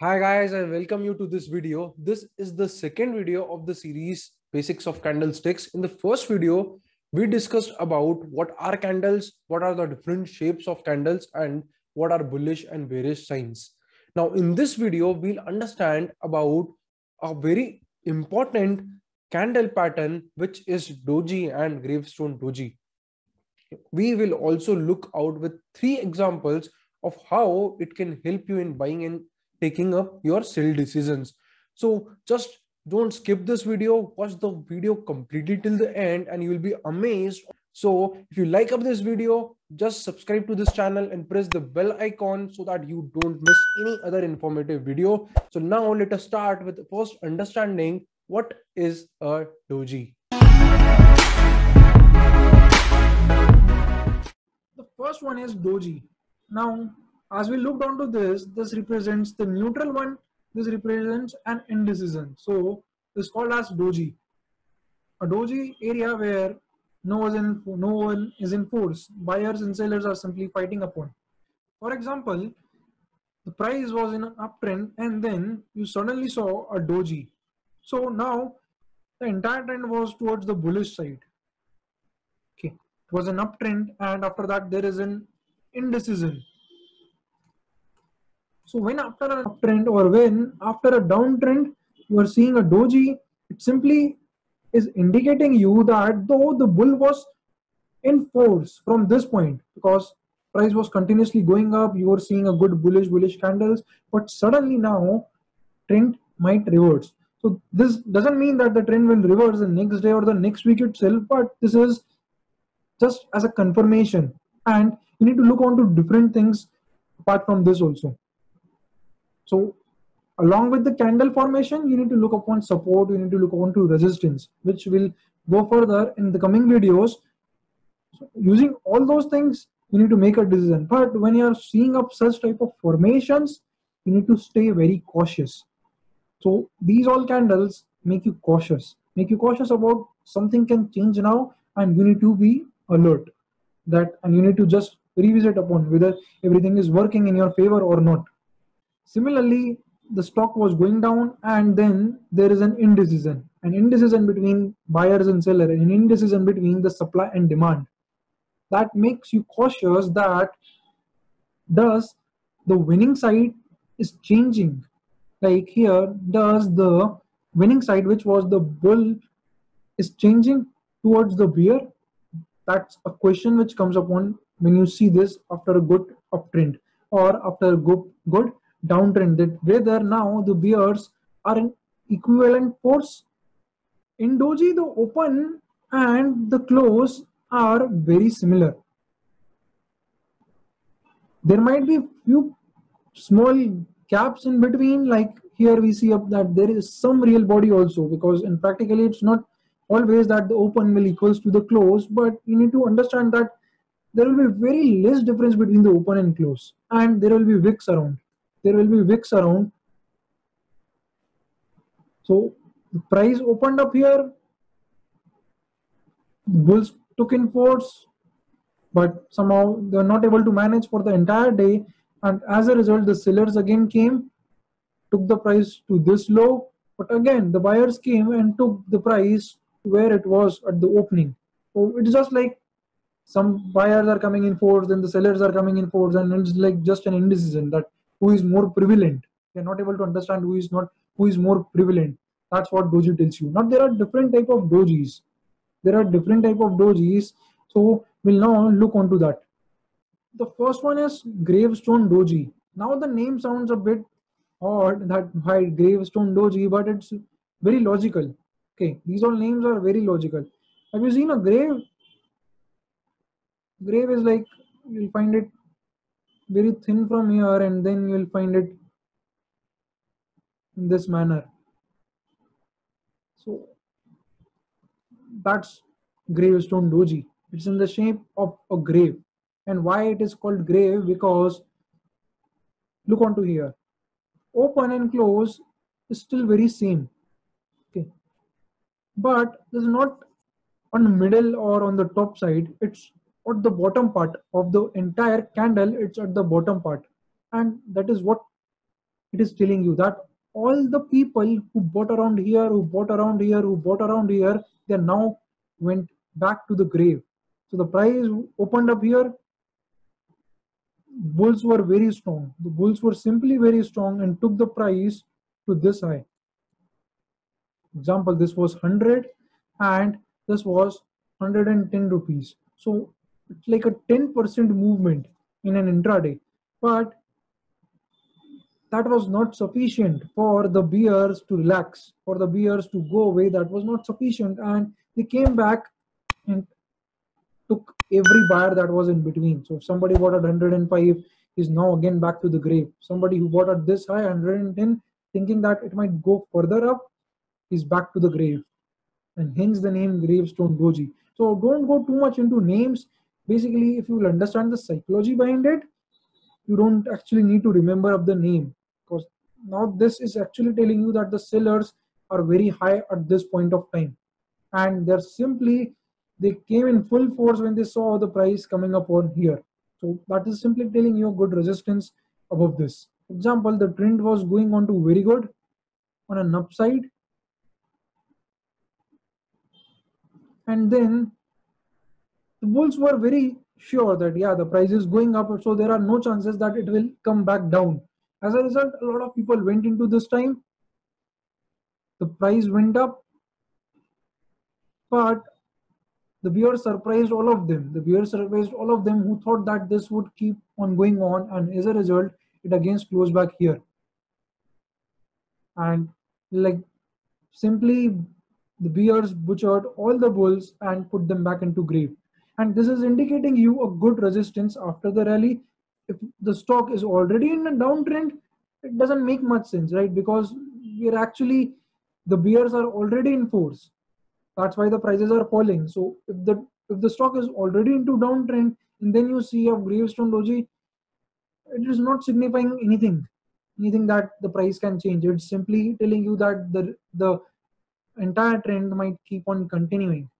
Hi guys, I welcome you to this video. This is the second video of the series Basics of Candlesticks. In the first video, we discussed about what are candles, what are the different shapes of candles, and what are bullish and bearish signs. Now in this video, we'll understand about a very important candle pattern which is Doji and Gravestone Doji. We will also look out with 3 examples of how it can help you in buying and taking up your sell decisions. So just don't skip this video, watch the video completely till the end and you will be amazed. So if you like up this video, just subscribe to this channel and press the bell icon so that you don't miss any other informative video. So now let us start with first understanding what is a doji. The first one is doji. Now, as we looked onto this represents the neutral one, this represents an indecision. So, this is called as doji. A doji area where no one is in force. Buyers and sellers are simply fighting upon. For example, the price was in an uptrend and then you suddenly saw a doji. So now the entire trend was towards the bullish side. Okay, it was an uptrend and after that there is an indecision. So when after an uptrend or when after a downtrend you are seeing a doji, it simply is indicating you that though the bull was in force from this point because price was continuously going up, you were seeing a good bullish candles, but suddenly now trend might reverse. So this doesn't mean that the trend will reverse the next day or the next week itself, but this is just as a confirmation, and you need to look on to different things apart from this also. So along with the candle formation, you need to look upon support, you need to look on to resistance, which will go further in the coming videos. So using all those things, you need to make a decision. But when you are seeing up such type of formations, you need to stay very cautious. So these all candles make you cautious about something can change now, and you need to be alert that, and you need to just revisit upon whether everything is working in your favor or not. Similarly, the stock was going down and then there is an indecision between buyers and seller, an indecision between the supply and demand. That makes you cautious that does the winning side is changing. Like here, does the winning side, which was the bull, is changing towards the bear? That's a question which comes upon when you see this after a good uptrend or after a good downtrend, that whether now the bears are in equivalent force. In doji, the open and the close are very similar. There might be few small gaps in between, like here we see up that there is some real body also, because in practically it's not always that the open will equals to the close, but you need to understand that there will be very less difference between the open and close, and there will be wicks around. So the price opened up here, bulls took in force, but somehow they were not able to manage for the entire day, and as a result the sellers again came, took the price to this low, but again the buyers came and took the price where it was at the opening. So it's just like some buyers are coming in force, then the sellers are coming in force, and it's like just an indecision that who is more prevalent. They're not able to understand who is more prevalent. That's what doji tells you. Now there are different type of dojis. So we'll now look onto that. The first one is Gravestone Doji. Now the name sounds a bit odd, that why Gravestone Doji, but it's very logical. Okay, these all names are very logical. Have you seen a grave? Grave is like, you'll find it very thin from here and then you'll find it in this manner. So that's Gravestone Doji. It's in the shape of a grave. And why it is called grave? Because look onto here. Open and close is still very same. Okay. But this is not on the middle or on the top side. It's at the bottom part of the entire candle. It's at the bottom part. And that is what it is telling you that all the people who bought around here, who bought around here, who bought around here, they now went back to the grave. So the price opened up here. Bulls were very strong. The bulls were simply very strong and took the price to this high. Example, this was 100 and this was 110 rupees. So it's like a 10% movement in an intraday. But that was not sufficient for the bears to relax, for the bears to go away. That was not sufficient, and they came back and took every buyer that was in between. So if somebody bought at 105, is now again back to the grave. Somebody who bought at this high 110, thinking that it might go further up, is back to the grave, and hence the name Gravestone Doji. So don't go too much into names. Basically, if you will understand the psychology behind it, you don't actually need to remember up the name, because now this is actually telling you that the sellers are very high at this point of time, and they came in full force when they saw the price coming up on here. So that is simply telling you a good resistance above this. For example, the trend was going on to very good on an upside, and then the bulls were very sure that yeah, the price is going up, so there are no chances that it will come back down. As a result, a lot of people went into this time. The price went up, but the bears surprised all of them. The bears surprised all of them who thought that this would keep on going on, and as a result, it again closed back here. And like simply the bears butchered all the bulls and put them back into grave. And this is indicating you a good resistance after the rally. If the stock is already in a downtrend, it doesn't make much sense, right? Because we're actually, the bears are already in force. That's why the prices are falling. So if the stock is already into downtrend and then you see a Gravestone Doji, it is not signifying anything that the price can change. It's simply telling you that the entire trend might keep on continuing.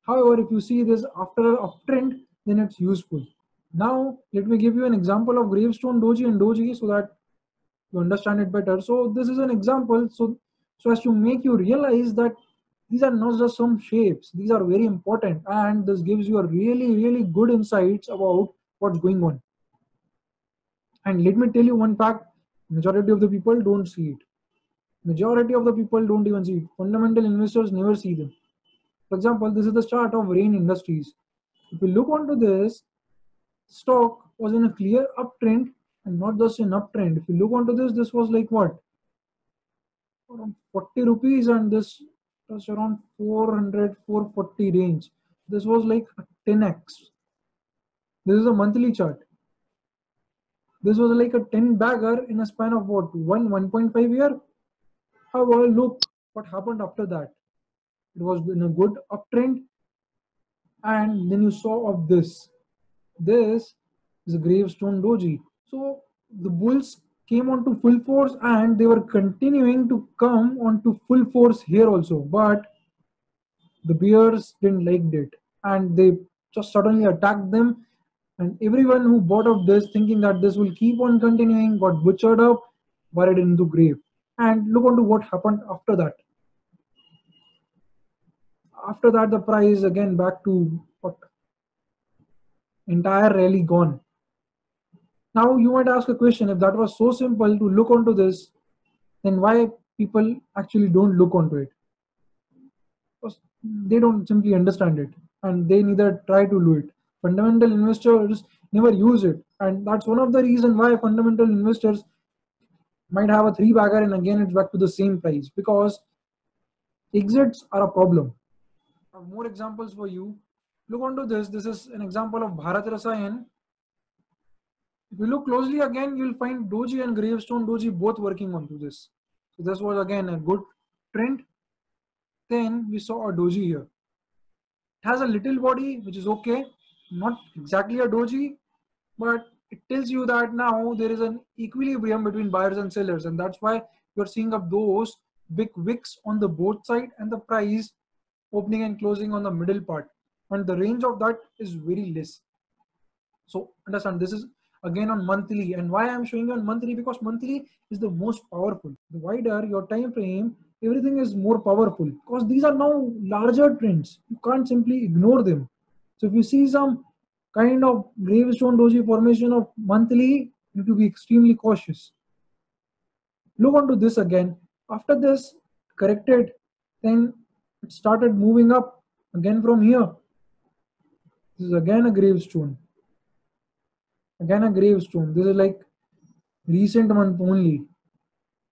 However, if you see this after a uptrend, then it's useful. Now, let me give you an example of Gravestone Doji and Doji so that you understand it better. So this is an example so as to make you realize that these are not just some shapes. These are very important, and this gives you a really good insights about what's going on. And let me tell you one fact: majority of the people don't see it. Majority of the people don't even see it. Fundamental investors never see them. For example, this is the chart of Rain Industries. If we look onto this, stock was in a clear uptrend, and not just an uptrend. If you look onto this, this was like what? Around 40 rupees, and this was around 400, 440 range. This was like a 10x. This is a monthly chart. This was like a 10 bagger in a span of what? 1.5 year? However, look what happened after that. It was in a good uptrend, and then you saw of this. This is a Gravestone Doji. So the bulls came on to full force, and they were continuing to come on to full force here also. But the bears didn't like it, and they just suddenly attacked them. And everyone who bought up this, thinking that this will keep on continuing, got butchered up, buried into grave. And look onto what happened after that. After that, the price again back to what? Entire rally gone. Now you might ask a question: if that was so simple to look onto this, then why people actually don't look onto it? Because they don't simply understand it, and they neither try to do it. Fundamental investors never use it, and that's one of the reasons why fundamental investors might have a three bagger and again it's back to the same price, because exits are a problem. I have more examples for you. Look onto this. This is an example of Bharat Rasayan. If you look closely again, you'll find Doji and Gravestone Doji both working onto this. So this was again a good trend. Then we saw a Doji here. It has a little body, which is okay. Not exactly a Doji, but it tells you that now there is an equilibrium between buyers and sellers, and that's why you're seeing up those big wicks on the both side and the price opening and closing on the middle part. And the range of that is very less. So understand, this is again on monthly. And why I'm showing you on monthly? Because monthly is the most powerful. The wider your time frame, everything is more powerful, because these are now larger trends. You can't simply ignore them. So if you see some kind of gravestone doji formation of monthly, you need to be extremely cautious. Look onto this again. After this corrected, then it started moving up again from here. This is again a gravestone. Again a gravestone. This is like recent month only.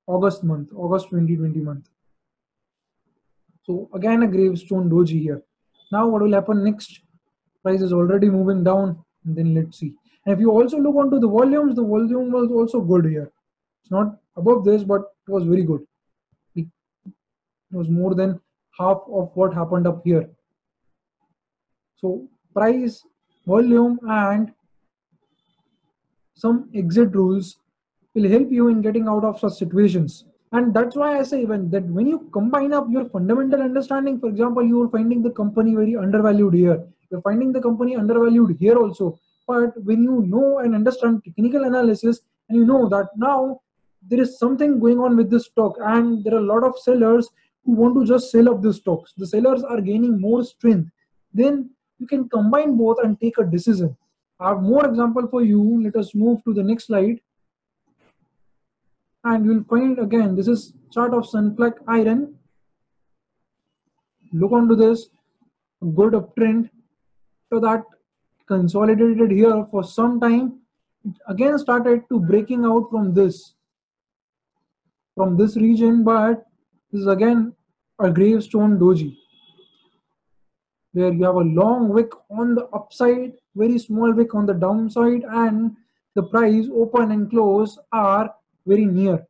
August 2020 month. So again a gravestone doji here. Now what will happen next? Price is already moving down, and then let's see. And if you also look onto the volume was also good here. It's not above this, but it was very good. It was more than half of what happened up here. So price, volume, and some exit rules will help you in getting out of such situations. And that's why I say when you combine up your fundamental understanding, for example, you are finding the company very undervalued here, you're finding the company undervalued here also. But when you know and understand technical analysis, and you know that now there is something going on with this stock, and there are a lot of sellers who want to just sell up the stocks, the sellers are gaining more strength, then you can combine both and take a decision. I have more example for you. Let us move to the next slide. And you'll find again, this is chart of Sunflag iron. Look onto this, a good uptrend. So that consolidated here for some time. It again started to breaking out from this region, but this is again a gravestone doji, where you have a long wick on the upside, very small wick on the downside, and the price open and close are very near.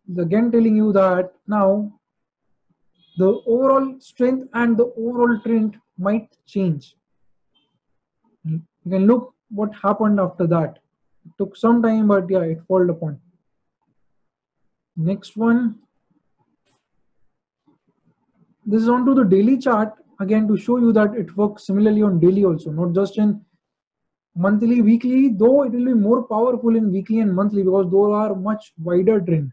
It's again telling you that now the overall strength and the overall trend might change. You can look what happened after that. It took some time, but yeah, it followed upon. Next one. This is onto the daily chart again to show you that it works similarly on daily also, not just in monthly, weekly, though it will be more powerful in weekly and monthly because those are much wider trend.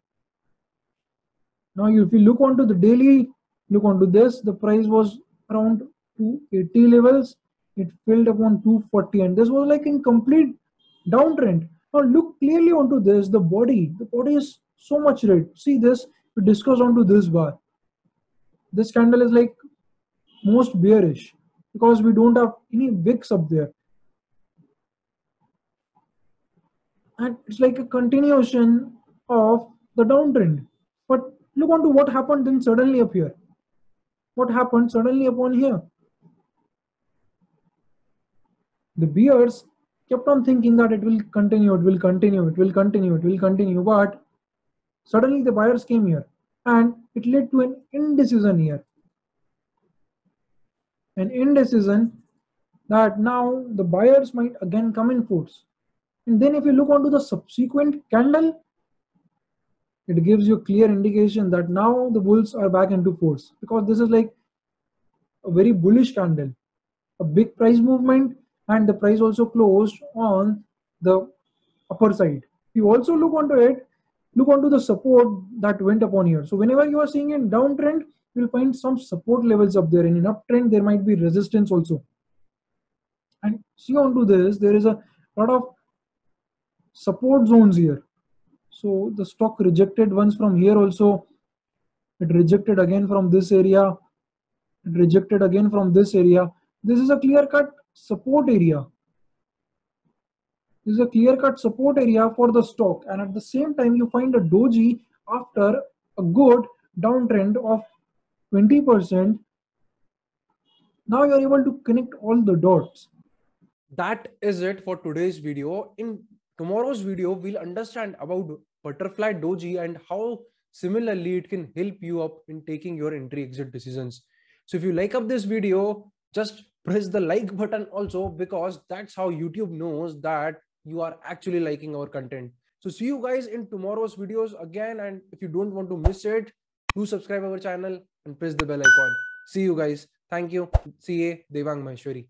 Now, if you look onto the daily, look onto this, the price was around 280 levels. It filled upon 240, and this was like in complete downtrend. Now, look clearly onto this, the body is so much red. See this, we discuss onto this bar. This candle is like most bearish because we don't have any wicks up there. And it's like a continuation of the downtrend. But look onto what happened then suddenly up here. What happened suddenly upon here? The bears kept on thinking that it will continue, it will continue, it will continue, it will continue. But suddenly the buyers came here and it led to an indecision here. An indecision that now the buyers might again come in force. And then if you look onto the subsequent candle, it gives you a clear indication that now the bulls are back into force, because this is like a very bullish candle, a big price movement, and the price also closed on the upper side. You also look onto it, look onto the support that went upon here. So whenever you are seeing in downtrend, you'll find some support levels up there. And in uptrend, there might be resistance also. And see onto this, there is a lot of support zones here. So the stock rejected once from here also. It rejected again from this area. It rejected again from this area. This is a clear-cut support area. This is a clear-cut support area for the stock. And at the same time, you find a doji after a good downtrend of 20%. Now you're able to connect all the dots. That is it for today's video. In tomorrow's video, we'll understand about butterfly doji and how similarly it can help you up in taking your entry exit decisions. So if you like up this video, just press the like button also, because that's how YouTube knows that you are actually liking our content. So see you guys in tomorrow's videos again. And if you don't want to miss it, do subscribe our channel and press the bell icon. See you guys. Thank you. CA Devang Maheshwari.